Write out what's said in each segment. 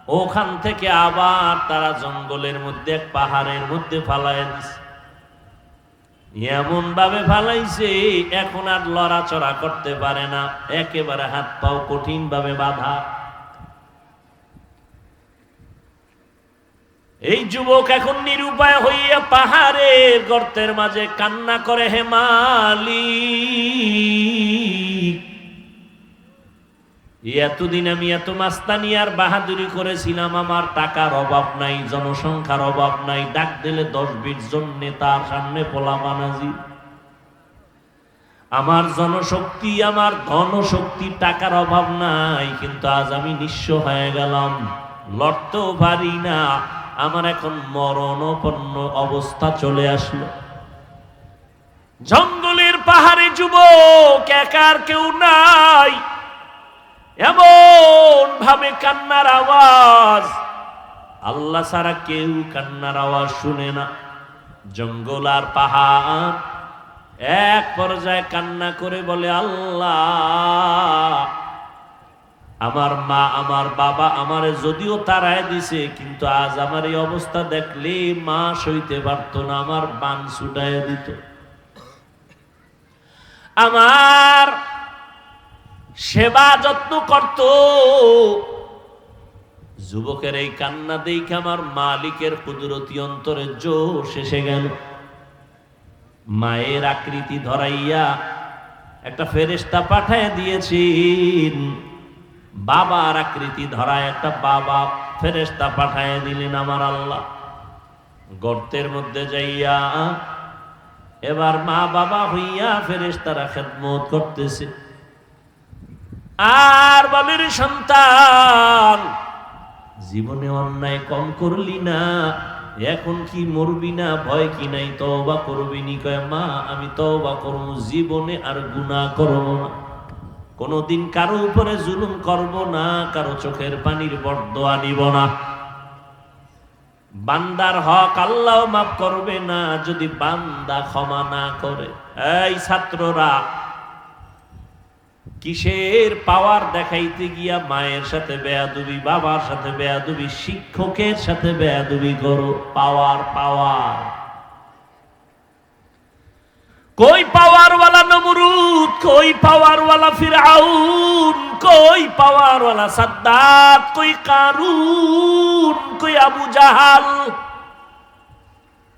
ওখান থেকে আবার তারা জঙ্গলের মধ্যে এক পাহাড়ের মধ্যে ফালায় দিছে। এমন ভাবে ফালাইছে এখন আর লড়াচড়া করতে পারে না, একেবারে হাত পাও কঠিন ভাবে বাঁধা। এই যুবক এখন নিরুপায় হইয়া পাহাড়ের গর্তের মাঝে কান্না করে, হে মালিক, এতদিন আমি এত মাস্তানি আর বাহাদুরি করেছিলাম, আমার টাকার অভাব নাই, জনসংখ্যার অভাব নাই, ডাক দিলে 10-20 জন নেতার সামনে পোলাপান হাজির। আমার জনশক্তি, আমার ধনশক্তি, টাকার অভাব নাই, কিন্তু আজ আমি নিঃস্ব হয়ে গেলাম, লড়তেও পারি না, আমার এখন মরণাপন্ন অবস্থা চলে আসলো। জঙ্গলের পাহাড়ে যুবক, একার কেউ নাই, এমন ভাবে কান্নার আওয়াজ, আল্লাহ ছাড়া কেউ কান্নার আওয়াজ শুনে না। জঙ্গল আর পাহাড় এক পর্যায়ে কান্না করে বলে, আল্লাহ, আমার মা আমার বাবা আমারে যদিও তাড়ায় দিছে, কিন্তু আজ আমার এই অবস্থা দেখলে মা সইতে পারত না, আমার বান ছুটায় দিত। আমার সেবা যত্ন করত। যুবকের এই কান্না দেখে আমার মালিকের কুদরতি অন্তরে জোশ এসে গেল। মায়ের আকৃতি ধরাইয়া একটা ফেরেশতা পাঠায় দিয়েছেন, বাবার আকৃতি ধরায় একটা বাবা ফেরেশতা পাঠায় দিলেন আমার আল্লাহ। গর্তের মধ্যে যাইয়া এবার মা বাবা হইয়া ফেরেশতারা খেদমত করতেছে। আর বলের সন্তান, জীবনে অন্যায় কম করলি না, এখন কি মরবি না, ভয় কি নাই, তওবা করবি নি? কয়, মা আমি তওবা করব, জীবনে আর গুনাহ করব না, কোনদিন কারো উপরে জুলুম করব না, কারো চোখের পানির বরদোয়া নিব না। বান্দার হক আল্লাহ মাফ করবে না যদি বান্দা ক্ষমা না করে। এই ছাত্ররা, কিসের পাওয়ার দেখাইতে গিয়া মায়ের সাথে বেয়াদবি, বাবার সাথে বেয়াদবি, শিক্ষকের সাথে বেয়াদবি করো? পাওয়ার পাওয়ার কই পাওয়ারওয়ালা নমরুদ, কই পাওয়ারওয়ালা ফিরআউন, কই পাওয়ারওয়ালা সাদ্দাত, কই কারুন, কই আবু জাহাল?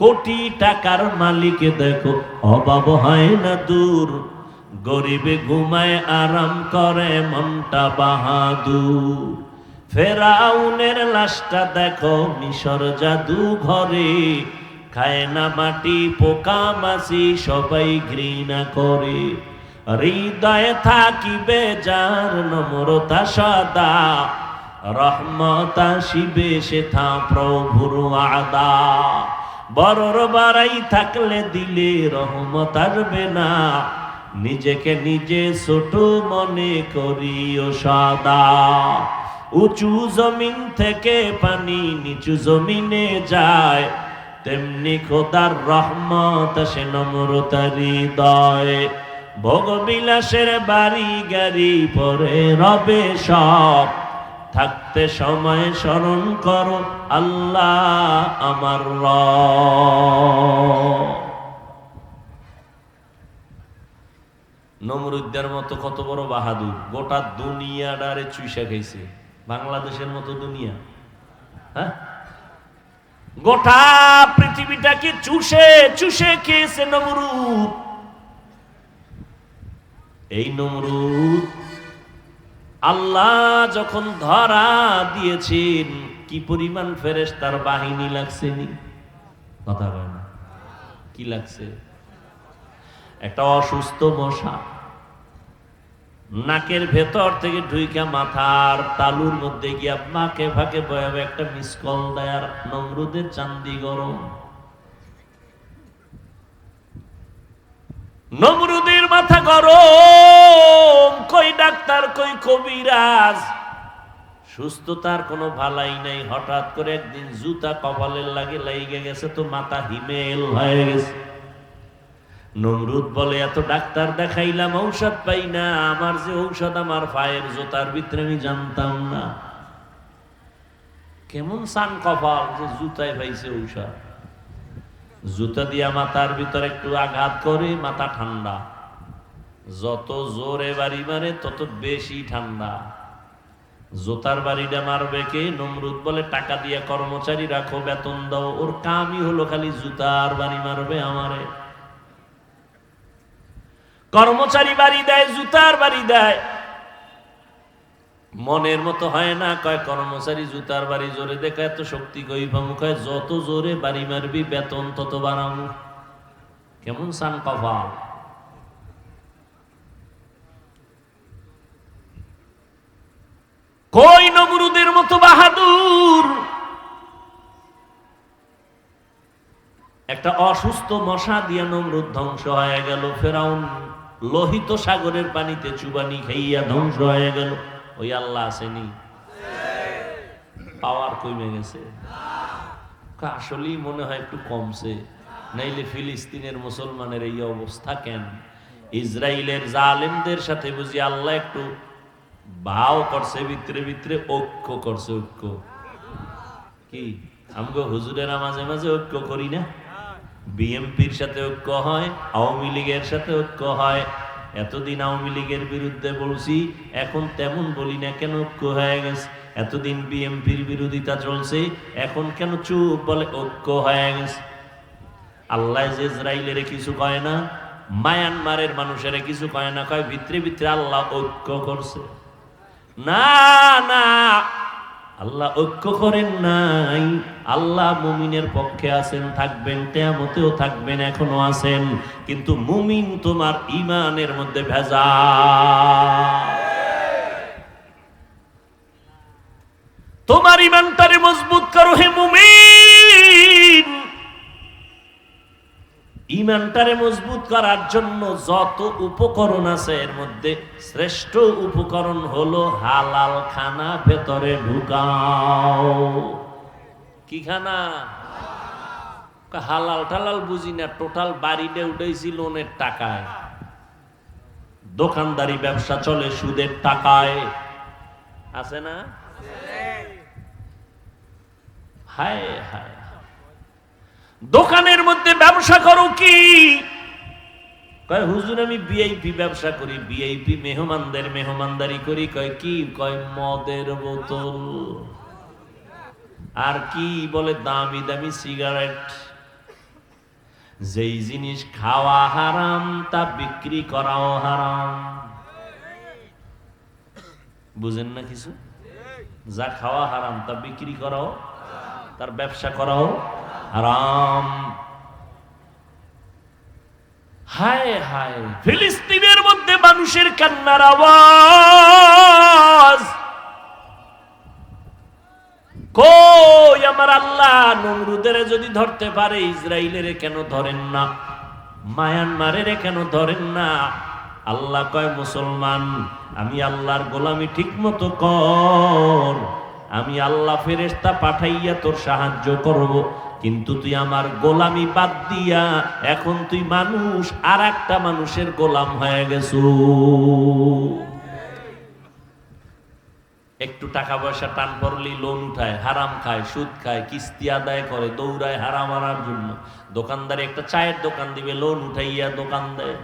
কোটি টাকার মালিক দেখো অভাব হয় না দূর, গরিবে ঘুমায় আরাম করে মনটা বাহাদুর। ফেরাউনের লাশটা দেখো মিশর জাদু ঘরে, খায় না মাটি পোকা মাছি সবাই ঘৃণা করে। হৃদয়ে থাকিবে যার নম্রতা সদা, রহমত আসিবে সেথা প্রভুর আদা। বড়র বাড়াই থাকলে দিলে রহমত আসবে না, নিজেকে নিজে ছোট মনে করিও সদা। উঁচু জমিন থেকে পানি নিচু জমিনে যায়, তেমনি খোদার রহমত আসে নম্রতার হৃদয়ে। ভোগবিলাসের বাড়ি গাড়ি পরে রবে সব, থাকতে সময় স্মরণ করো আল্লাহ আমার রব। নমরুদের মতো কত বড় বাহাদুর, গোটা দুনিয়াটারে চুইসা খাইছে। বাংলাদেশের মতো দুনিয়া, হ্যাঁ, গোটা পৃথিবীটাকে চুষে চুষে খেয়েছে নমরুদ। এই নমরুদ আল্লাহ যখন ধরা দিয়েছেন, কি পরিমাণ ফেরেশতার বাহিনী লাগছে নি? কথা বলে না, কি লাগছে? একটা অসুস্থ মশা নাকের ভেতর থেকে ঢুইকা মাথার তালুর মধ্যে গিয়া মাকে ফাঁকে বয়াবে একটা মিসকল দেয়, আর নমরুদের চান্দি গরম। নমরুদের মাথা গরম, কই ডাক্তার কই কবিরাজ, সুস্থতার কোনো ভালাই নাই। হঠাৎ করে একদিন জুতা কপালের লাগে লাইগে গেছে, তো মাথা হিমেল হয়ে গেছে। নমরুদ বলে, এত ডাক্তার দেখাইলাম ঔষধ পাই না, আমার যে ঔষধ আমার পায়ের জুতার ভিতরে, আমি জানতাম না। কেমন সান কপাল যে জুতায় পাইছে ঔষধ। জুতা দিয়া মাথার ভিতরে একটু আঘাত করে মাথা ঠান্ডা, যত জোরে বাড়ি মারে তত বেশি ঠান্ডা। জুতার বাড়িটা মারবে কে? নমরুদ বলে টাকা দিয়ে কর্মচারী রাখো, বেতন দাও, ওর কামই হলো খালি জুতার বাড়ি মারবে আমারে। কর্মচারী বাড়ি দেয়, জুতার বাড়ি দেয়, মনের মতো হয় না। কয় কর্মচারী জুতার বাড়ি জোরে দেখে এত শক্তি কই পামু? কয় যত জোরে বাড়ি মারবি বেতন তত বাড়ামু। কেমন সান কপাল। কই নমরুদের মতো বাহাদুর? একটা অসুস্থ মশা দিয়ে নমরুদ ধ্বংস হয়ে গেল। ফেরাউন লোহিত সাগরের পানিতে চুবানি খাইয়া ধ্বংস হয়ে গেল। ওই আল্লাহ আসেনি? পাওয়ার কমে গেছে? আসলেই মনে হয় একটু কমছে, নাইলে ফিলিস্তিনের মুসলমানের এই অবস্থা কেন? ইসরায়েলের জালেমদের সাথে বুঝি আল্লাহ একটু ভাও করছে, ভিতরে ভিতরে ঐক্য করছে। ঐক্য কি আমগো হুজুরেরা মাঝে মাঝে ঐক্য করি না? বিএমপির সাথে ঐক্য হয়, আওয়ামী লীগের সাথে ঐক্য হয়। এতদিন আওয়ামী লীগের বিরুদ্ধে বলছি, এখন তেমন বলি না কেন? ঐক্য হয়ে গেছে। এতদিন বিএমপির বিরোধিতা চলছে, এখন কেন চুপ? বলে ঐক্য হয়ে গেছে। আল্লাহ যে ইসরায়েলের কিছু কয় না, মায়ানমারের মানুষের কিছু কয় না, কয় ভিতরে ভিতরে আল্লাহ ঐক্য করছে। না না, আল্লাহ ঐক্য করেন নাই। আল্লাহ মুমিনের পক্ষে আছেন, থাকবেন, কিয়ামতেও থাকবেন, এখনো আছেন। কিন্তু মুমিন তোমার ঈমানের মধ্যে ভেজাল। তোমার ঈমানটারে মজবুত করো হে মুমিন। ঈমানটারে মজবুত করার জন্য যত উপকরণ আছে এর মধ্যে শ্রেষ্ঠ উপকরণ হলো হালাল খানা ভেতরে ঢুকাও। কি খানা? হালাল টালাল বুঝি না, টোটাল বাড়িতে উঠেছি লোনের টাকায়, দোকানদারি ব্যবসা চলে সুদের টাকায়, আছে না? হায় হায়, দোকানের মধ্যে ব্যবসা করো কি? কয় হুজুর আমি ভিআইপি ব্যবসা করি, ভিআইপি মেহমানদের মেহমানদারি করি। কয় কি? কয় মদের বোতল। আর কি বলে? দামি দামি সিগারেট। যেই জিনিস খাওয়া হারাম তা বিক্রি করাও হারাম। বুঝেন না কিছু? যা খাওয়া হারাম তা বিক্রি করাও, তার ব্যবসা করাও হারাম। হায় হায়, ফিলিস্তিনের মধ্যে মানুষের কান্নার আওয়াজ। কই আমার আল্লাহ? নমরুদের যদি ধরতে পারে, ইসরায়েলের কেন ধরেন না? মায়ানমারের কেন ধরেন না? আল্লাহ কয় মুসলমান, আমি আল্লাহর গোলামি ঠিক মতো কর, আমি আল্লাহ ফেরেশতা পাঠাইয়া তোর সাহায্য করব। কিন্তু তুই আমার গোলামি বাদ দিয়া এখন তুই মানুষ, আর একটা মানুষের গোলাম হয়ে গেছো। একটু টাকা পয়সা টান পড়লেই লোন উঠায়, হারাম খায়, সুদ খায়, কিস্তি আদায় করে, দৌড়ায় হারাম আনার জন্য। দোকানদারে একটা চায়ের দোকান দিবে, লোন উঠাইয়া দোকান দেয়।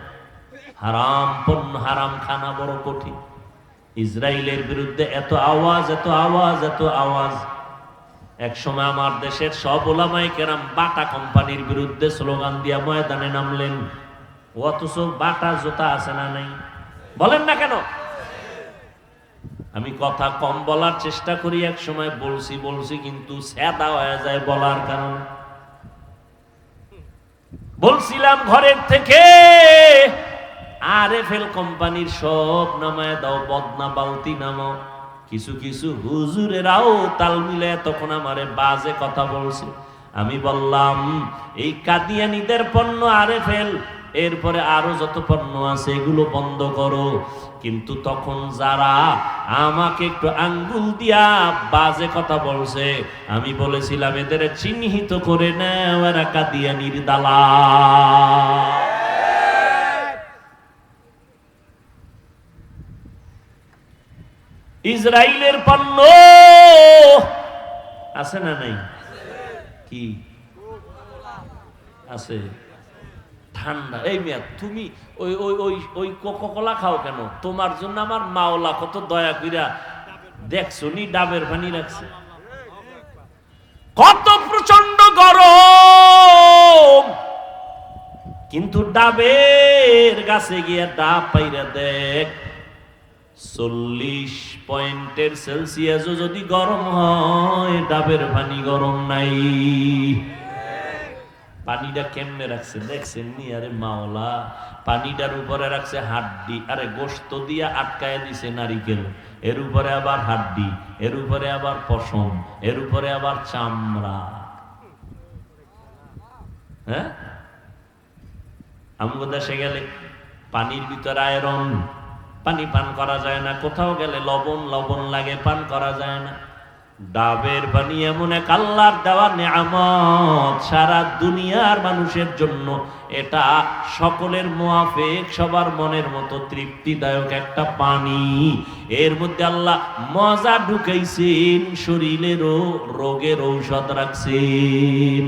হারাম পণ্য, হারাম খানা বড় কঠিন। ইসরায়েলের বিরুদ্ধে এত আওয়াজ, এত আওয়াজ, এত আওয়াজ। এক সময় আমার দেশের সব ওলামায়ে কেরাম বাটা কোম্পানির বিরুদ্ধে স্লোগান দিয়া ময়দানে নামলেন। অথচ বাটা জুতা আছে না নাই? বলেন না কেন? আমি কথা কম বলার চেষ্টা করি, এক সময় বলছি কিন্তু সেদা হয়ে যায় বলার কারণে। বলছিলাম ঘরের থেকে আরএফএল কোম্পানির সব নামায় দাও, বদনা বালতি নামাও। কিছু কিছু হুজুরেরাও তাল মিলায় তখন আমারে বাজে কথা বলছে। আমি বললাম এই কাদিয়ানীদের পণ্য আরএফএল, এরপরে আরো যত পণ্য আছে এগুলো বন্ধ করো। কিন্তু তখন যারা আমাকে একটু আঙ্গুল দিয়া বাজে কথা বলছে, আমি বলেছিলাম এদের চিহ্নিত করে নাও, এরা কাদিয়ানীর দালাল। ইসরায়েলের পণ্য আছে না নাই? কি আছে? ঠান্ডা। এই মিয়া তুমি ওই ওই ওই ওই কোকা-কোলা খাও কেন? তোমার জন্য আমার মাওলা কত দয়া কইরা দেখছো নি ডাবের পানি রাখছে। কত প্রচন্ড গরম, কিন্তু ডাবের গাছে গিয়া ডাব পাইরা দেখ 40 পয়েন্টের সেলসিয়াসও যদি গরম হয়, ডাবের পানি গরম নাই। পানিটা কেমনে রাখছে দেখছেন নি? আরে মাওলা পানিটার উপরে রাখছে হাড্ডি, আরে গোশত দিয়া আটকায় দিছে নারিকেল, এর উপরে আবার হাড্ডি, এর উপরে আবার পশম, এর উপরে আবার চামড়া। হ্যাঁ, আমগো দেশে গেলে পানির ভিতরে আয়রন, পানি পান করা যায় না। কোথাও গেলে লবণ লবণ লাগে, পান করা যায় না। ডাবের পানি এমন এক আল্লাহর দেওয়া নেয়ামত, সারা দুনিয়ার মানুষের জন্য এটা সকলের মুআফিক, সবার মনের মতো তৃপ্তিদায়ক একটা পানি। এর মধ্যে আল্লাহ মজা ঢুকাইছেন, শরীরেরও রোগের ঔষধ রাখছেন।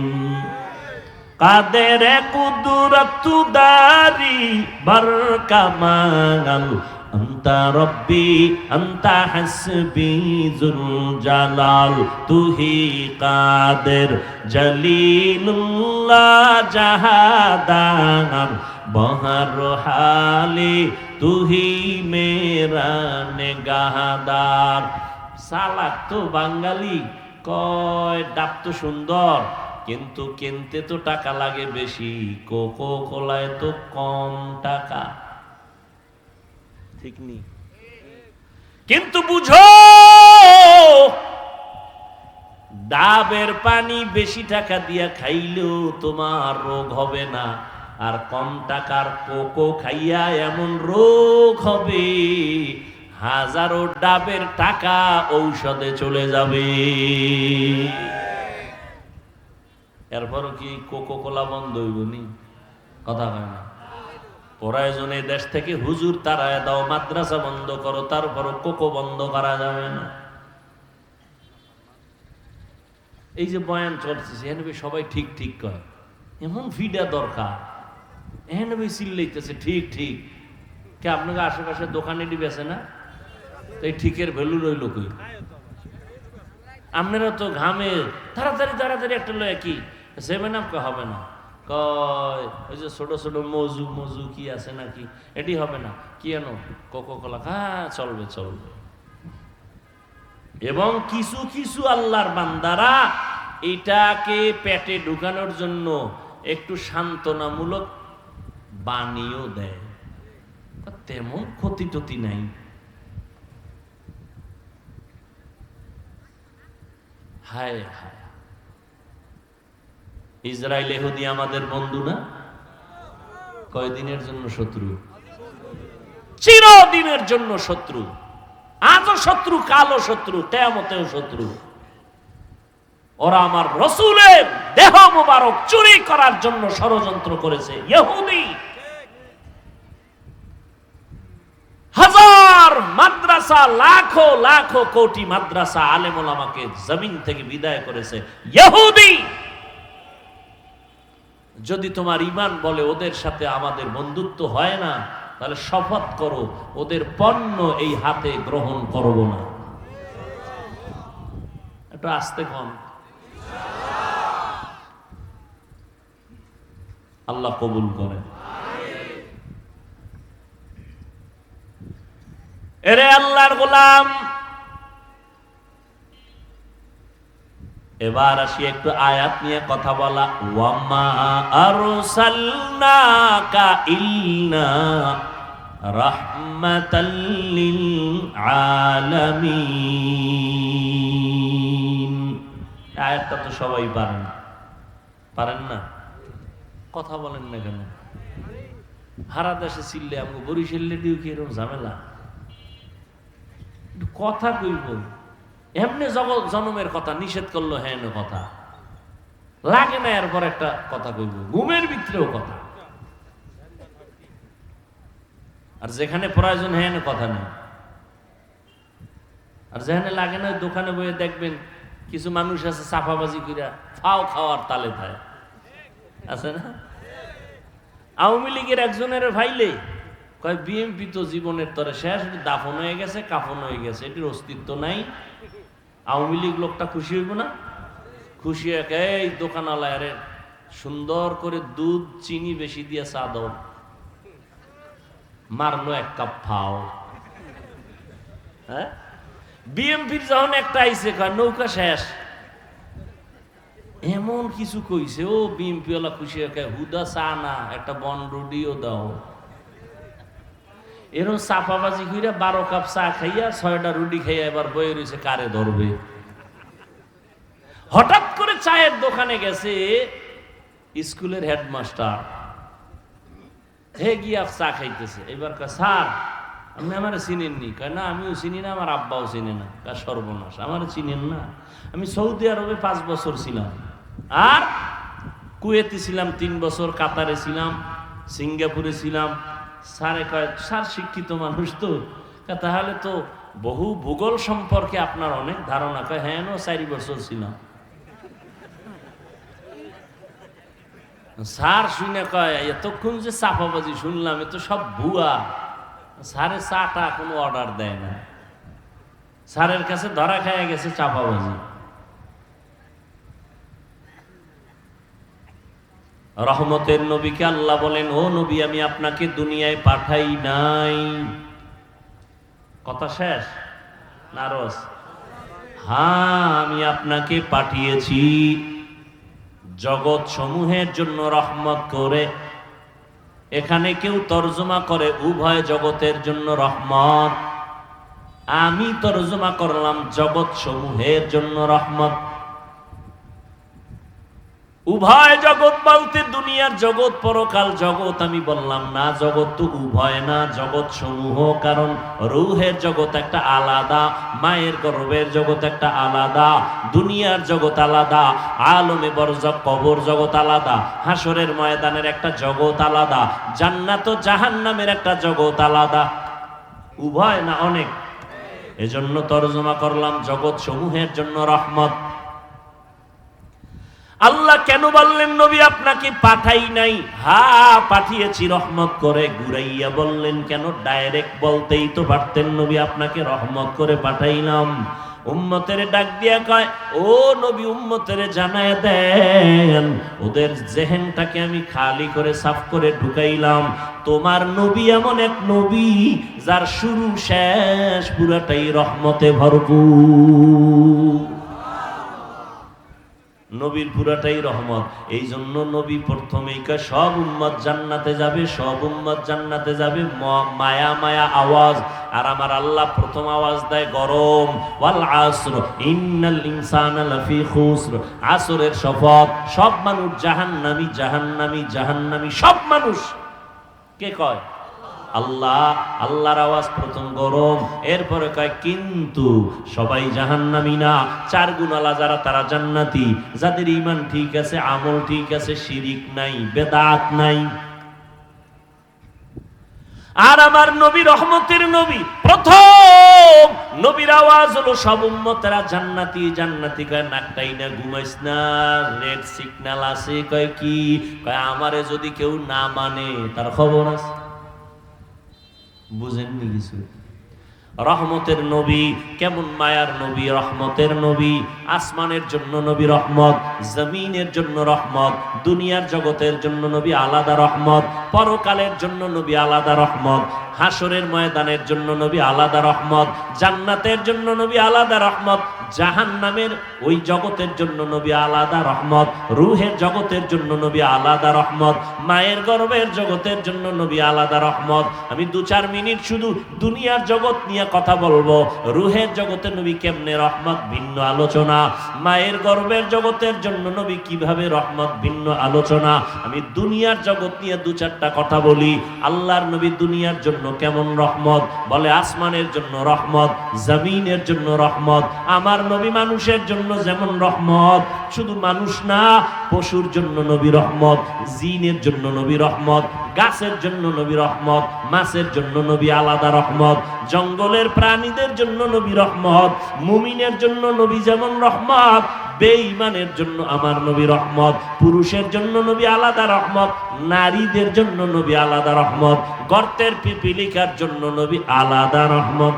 কাদের কুদরত দারি বরকামাল আন্তা রব্বি আন্তা হাসবি যুল জালাল, তুহি কাদের জলিলুল্লাহ জাহাদার বহর হালি, তুহি মেরা নেগাহদার। সালাক তো বাঙালি কয় ডাব তো সুন্দর, কিন্তু কিনতে তো টাকা লাগে বেশি, কোকো কোলায় তো কম টাকা, ঠিক নি? কিন্তু বুঝো ডাবের পানি বেশি টাকা দিয়া খাইলেও তোমার রোগ হবে না, আর কম টাকার কোকো খাইয়া এমন রোগ হবে হাজারো ডাবের টাকা ঔষধে চলে যাবে। এরপরও কি কোকো কোলা বন্ধ হইব নি? কথা হয় না। প্রয়োজনে দেশ থেকে হুজুর তারায় দাও, মাদ্রাসা বন্ধ করো, তারপরও কোকো বন্ধ করা যাবে না। এই যে বয়ান চলতেছে এখানে সবাই ঠিক ঠিক কয়, এমন ফিডা দরকার। এখানে চিল্লাইতেছে ঠিক ঠিক, কে আপনাকে আশেপাশে দোকানে দিবেছে না? এই ঠিকের ভ্যালু রইল কই? আপনারা তো ঘামে তাড়াতাড়ি তাড়াতাড়ি একটা লয় কি সেভেন আপ হবে না, কয় ওই যে ছোট ছোট মজু মজু কি আছে নাকি, এটি হবে না, কি এনো কোকো কোলা, হ্যাঁ চলবে চলবে। এবং কিছু কিছু আল্লাহর বান্দারা এটাকে পেটে ঢুকানোর জন্য একটু সান্ত্বনামূলক বাণীও দেয়, তেমন ক্ষতি টতি নাই। হায় হায়, ইসরায়েল ইহুদি আমাদের বন্ধু না? কয়দিনের জন্য শত্রু? চিরদিনের জন্য শত্রু। আজও শত্রু, কালো শত্রু, কিয়ামতেও শত্রু। ওরা আমার রাসূলের দেহ মোবারক চুরি করার জন্য ষড়যন্ত্র করেছে। ইহুদি হাজার মাদ্রাসা, লাখো লাখো কোটি মাদ্রাসা, আলেম ওলামাকে জমিন থেকে বিদায় করেছে ইহুদি। যদি তোমার ঈমান বলে ওদের সাথে আমাদের বন্ধুত্ব হয় না, তাহলে শপথ করো ওদের পণ্য এই হাতে গ্রহণ করব না। একটু আস্তে কম। আল্লাহ কবুল করেন। এরে আল্লাহর গোলাম, এবার আসি একটু আয়াত নিয়ে কথা বলা। ওয়ামা আরসালনাকা ইল্লা রাহমাতাল লিল আলামিন। আয়াতটা তো সবাই পারেন, পারেন না? কথা বলেন না কেন? হারা দেশে চিল্লে আমাকে বরিশালে দিও কি এরকম ঝামেলা? কথা কইব এমনি জগৎ জনমের কথা নিষেধ করলো, হ্যাঁ কথা লাগে না, এরপর একটা কথা কইব ঘুমের ভিতরেও কথা, আর যেখানে প্রয়োজন হ্যাঁ কথা নেই। আর যেখানে লাগে না দোকানে বইয়ে দেখবেন কিছু মানুষ আছে চাপাবাজি কইরা ফাও খাওয়ার তালে থাকে, আছে না? আওয়ামী লীগের একজনের ভাইলে কয় বিএনপি তো জীবনের তরে শেষ, দাফন হয়ে গেছে, কাফন হয়ে গেছে, এটির অস্তিত্ব নাই। আওয়ামী লীগ লোকটা খুশি হইব না? খুশি হয়ে এই দোকানওয়ালারে সুন্দর করে দুধ চিনি বেশি দিয়ে চা দাও, মারলো 1 কাপ ফাও। হ্যাঁ, বিএমপির যখন একটা আইছে কয় নৌকা শেষ, এমন কিছু কইছে, ও বিএমপি ওলা খুশি হয়ে হুদা চা না, একটা বনরুডিও দাও। এরকম চাপাবাজি কইরা 12 কাপ চা খাইয়া 6টা রুটি খাইয়া এবার বয়ে রয়েছে কারে ধরবে। হঠাৎ করে চায়ের দোকানে গেছে স্কুলের হেডমাস্টার, হে গিয়া চা খাইতেছে। এবার কয় স্যার আপনি আমার চিনেননি? কয় না আমিও চিনি না, আমার আব্বাও চিনে না। কয় সর্বনাশ, আমার চিনেন না? আমি সৌদি আরবে 5 বছর ছিলাম, আর কুয়েতে ছিলাম 3 বছর, কাতারে ছিলাম, সিঙ্গাপুরে ছিলাম। স্যারে কয় স্যার শিক্ষিত মানুষ তো, তাহলে তো বহু ভূগোল সম্পর্কে আপনার অনেক ধারণা। কয় হ্যাঁ 4 বছর ছিলাম। স্যার শুনে কয় এতক্ষণ যে চাপাবাজি শুনলাম এ তো সব ভুয়া। স্যারের চাটা কোনো অর্ডার দেয় না, স্যারের কাছে ধরা খাইয়া গেছে চাপাবাজি। রহমতের নবীকে আল্লাহ বলেন, ও নবী আমি আপনাকে দুনিয়ায় পাঠাই নাই। কথা শেষ নারস? হ্যাঁ আমি আপনাকে পাঠিয়েছি জগৎ সমূহের জন্য রহমত করে। এখানে কেউ তর্জমা করে উভয় জগতের জন্য রহমত, আমি তর্জমা করলাম জগৎ সমূহের জন্য রহমত। উভয় জগৎ বলতে দুনিয়ার জগৎ, পরকাল জগৎ আমি বললাম না। জগৎ তো উভয় না, জগৎ সমূহ। কারণ রূহের জগৎ একটা আলাদা, মায়ের গর্ভের জগৎ একটা আলাদা, দুনিয়ার জগৎ আলাদা, আলমে বরজখ কবর জগৎ আলাদা, হাসরের ময়দানের একটা জগৎ আলাদা, জান্নাত ও জাহান্নামের একটা জগৎ আলাদা। উভয় না অনেক, এজন্য তর্জমা করলাম জগৎ সমূহের জন্য রহমত। আল্লাহ কেন বললেন নবী আপনাকে পাঠাই নাই? হ্যাঁ পাঠিয়েছি রহমত করে। ঘুরাইয়া বললেন কেন? ডাইরেক্ট বলতেই তো পারতেন নবী আপনাকে রহমত করে পাঠাইলাম। উম্মতের ডাক দিয়া কয়, ও নবী উম্মতের জানায় দেন, ওদের জেহেনটাকে আমি খালি করে সাফ করে ঢুকাইলাম। তোমার নবী এমন এক নবী যার শুরু শেষ পুরাটাই রহমতে ভরপুর। নবীর পুরাটাই রহমত। এই জন্য নবী প্রথমেই কয় সব উম্মত জান্নাতে যাবে, সব উম্মত জান্নাতে যাবে। মায়া মায়া আওয়াজ। আর আমার আল্লাহ প্রথম আওয়াজ দেয় গরম, ওয়াল আসর ইন্নাল ইনসানা লাফি খুসর। আসরের শপথ, সব মানুষ জাহান্নামী, জাহান্নামী, জাহান্নামী, সব মানুষ। কে কয়? আল্লাহ। আল্লাহর আওয়াজ প্রথম গরম, এরপরে কয় কিন্তু সবাই জাহান্নামী না। 4 গুণালা যারা তারা জান্নাতি, যাদের ঈমান ঠিক আছে, আমল ঠিক আছে, শিরিক নাই, বেদাত নাই। আর আমার নবী রহমতের নবী, প্রথম নবীর আওয়াজ হলো সব উম্মতেরা জান্নাতি, জান্নাতি। কয় নাকটাই না ঘুমাইস না, রেড সিগন্যাল আছে। কয় কি? কয় আমারে যদি কেউ না মানে তার খবর আছে। বুঝেননি কিছু? রহমতের নবী কেমন মায়ার নবী, রহমতের নবী। আসমানের জন্য নবী রহমত, জমিনের জন্য রহমত, দুনিয়ার জগতের জন্য নবী আলাদা রহমত, পরকালের জন্য নবী আলাদা রহমত, হাসরের ময়দানের জন্য নবী আলাদা রহমত, জান্নাতের জন্য নবী আলাদা রহমত, জাহান্নামের ওই জগতের জন্য নবী আলাদা রহমত, রূহের জগতের জন্য নবী আলাদা রহমত, মায়ের গর্ভের জগতের জন্য নবী আলাদা রহমত। আমি 2-4 মিনিট শুধু দুনিয়ার জগৎ নিয়ে কথা বলবো। রূহের জগতের নবী কেমনে রহমত, ভিন্ন আলোচনা। মায়ের গর্ভের জগতের জন্য নবী কিভাবে রহমত, ভিন্ন আলোচনা। আমি দুনিয়ার জগৎ নিয়ে 2-4টা কথা বলি। আল্লাহর নবী দুনিয়ার জন্য কেমন রহমত, বলে আসমানের জন্য রহমত, জমিনের জন্য রহমত। আমার আমার নবী মানুষের জন্য যেমন রহমত, শুধু মানুষ না, পশুর জন্য নবী রহমত, জিনের জন্য নবী রহমত, গাছের জন্য নবী রহমত, মাছের জন্য নবী আলাদা রহমত, জঙ্গলের প্রাণীদের জন্য নবী রহমত, মুমিনের জন্য নবী যেমন রহমত, বেঈমানের জন্য আমার নবী রহমত, পুরুষের জন্য নবী আলাদা রহমত, নারীদের জন্য নবী আলাদা রহমত, গর্তের পিপিলিকার জন্য নবী আলাদা রহমত।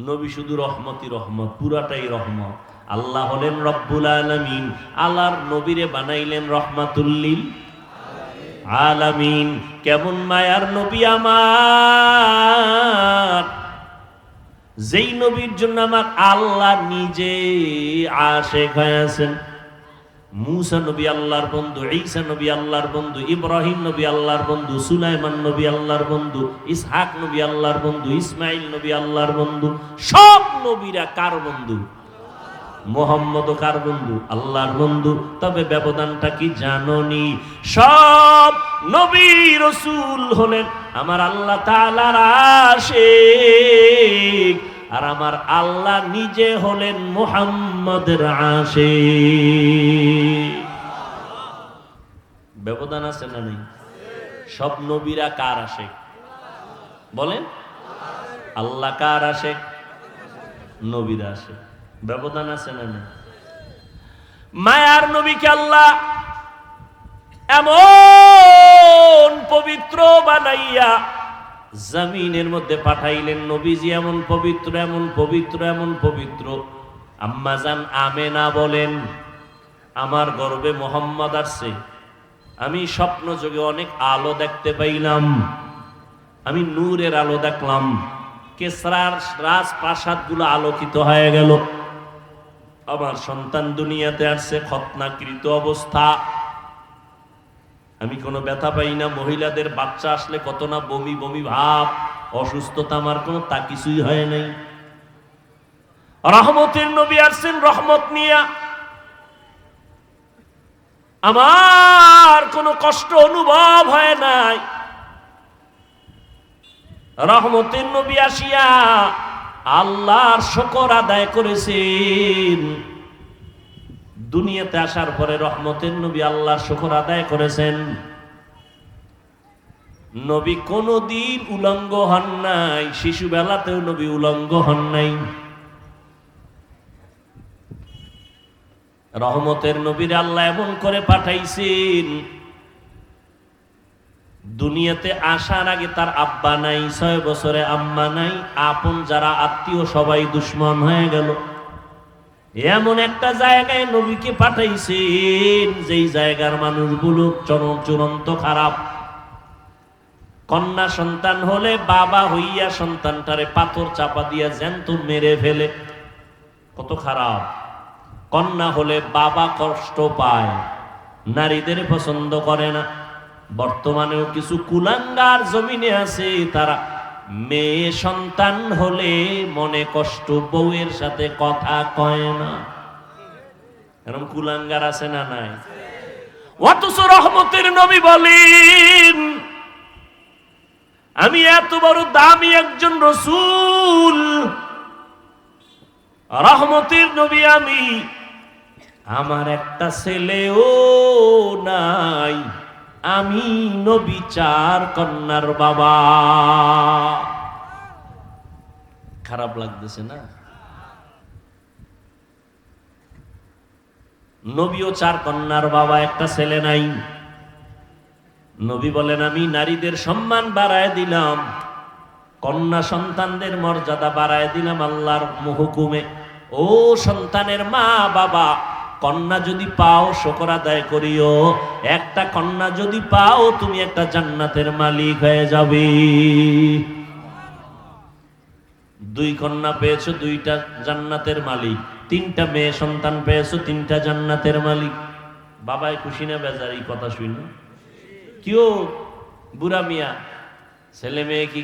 নবী শুধু রহমতই রহমত, পুরাটাই রহমত। আল্লাহ হলেন রব্বুল আলামিন, আল্লাহর নবীরে বানাইলেন রহমাতুল লিল আলামিন। কেমন মায়ার নবী আমার, যেই নবীর জন্য আমার আল্লাহ নিজে আশিক হয়ে আছেন। মুসা নবী আল্লাহর বন্ধু, ঈসা নবী আল্লাহর বন্ধু, ইব্রাহিম নবী আল্লাহর বন্ধু, সুলাইমান নবী আল্লাহর বন্ধু, ইসহাক নবী আল্লাহর বন্ধু, ইসমাইল নবী আল্লাহর বন্ধু। সব নবীরা কার বন্ধু? মুহাম্মদ কার বন্ধু? আল্লাহর বন্ধু। তবে ব্যবধানটা কি জানোনি? সব নবী রাসূল হলেন আমার আল্লাহ তাআলার আশিক, আর আমার আল্লাহ নিজে হলেন মুহাম্মদের আশিক। ব্যবধান আছে না নেই? সব নবীরা কার আশিক বলেন? আল্লাহ কার আশিক? নবীরা আশিক। ব্যবধান আছে না নেই? মায়ার নবীকে আল্লাহ এমন পবিত্র বানাইয়া জমিনের মধ্যে পাঠাইলেন। নবীজি এমন পবিত্র, এমন পবিত্র, এমন পবিত্র। আম্মা জান আমেনা বলেন, আমার গর্ভে মুহাম্মদ আসছে, আমি স্বপ্ন যোগে অনেক আলো দেখতে পাইলাম, আমি নূরের আলো দেখলাম, কেসরার রাজপ্রাসাদ গুলো আলোকিত হয়ে গেল। আমার সন্তান দুনিয়াতে আসছে খতনাকৃত অবস্থা, আমি কোনো ব্যথা পাই না। মহিলাদের বাচ্চা আসলে কত না বমি বমি ভাব, অসুস্থতা, আমার কোনো তা কিছুই হয় নাই। রহমতের নবী আসছেন রহমত নিয়া, আমার কোনো কষ্ট অনুভব হয় নাই। রহমতের নবী আসিয়া আল্লাহর শুকর আদায় করেছেন। দুনিয়াতে আসার পরে রহমতের নবী আল্লাহর শুকর আদায় করেছেন। নবী কোনদিন উলঙ্গ হন নাই, শিশুবেলাতেও নবী উলঙ্গ হন নাই। রহমতের নবীর আল্লাহ এমন করে পাঠাইছেন, দুনিয়াতে আসার আগে তার আব্বা নাই, 6 বছরে আম্মা নাই, আপন যারা আত্মীয় সবাই দুশ্মন হয়ে গেল। এমন একটা জায়গায় নবীকে পাঠাইছেন যেই জায়গার মানুষগুলো চূড়ান্ত খারাপ। কন্যা সন্তান হলে বাবা হইয়া সন্তানটারে পাথর চাপা দিয়া জ্যান্ত মেরে ফেলে, কত খারাপ। কন্যা হলে বাবা কষ্ট পায়, নারীদের পছন্দ করে না। বর্তমানেও কিছু কুলাঙ্গার জমিনে আছে, তারা মেয়ে সন্তান হলে মনে কষ্ট, বউয়ের সাথে কথা কয় না। এরকম কুলাঙ্গার আছে না নাই? অথচ রহমতের নবী বলেন, আমি এত বড় দামি একজন রাসূল, রহমতের নবী আমি, আমার একটা ছেলেও নাই, আমি নবী 4 কন্যার বাবা। খারাপ লাগতেছে না? নবীও 4 কন্যার বাবা, একটা ছেলে নাই। নবী বলেন, আমি নারীদের সম্মান বাড়ায় দিলাম, কন্যা সন্তানদের মর্যাদা বাড়ায় দিলাম আল্লাহর হুকুমে। ও সন্তানের মা বাবা, কন্যা যদি পাও শুকর আদায় করিও। একটা কন্যা যদি পাও তুমি একটা জান্নাতের মালিক হয়ে যাবে। 2 কন্যা পেয়েছো, 2টা জান্নাতের মালিক। 3টা মেয়ে সন্তান পেয়েছো, 3টা জান্নাতের মালিক। বাবাই খুশি না বেজার এই কথা শুনে? কেউ বুড়া মিয়া ছেলে মেয়ে কি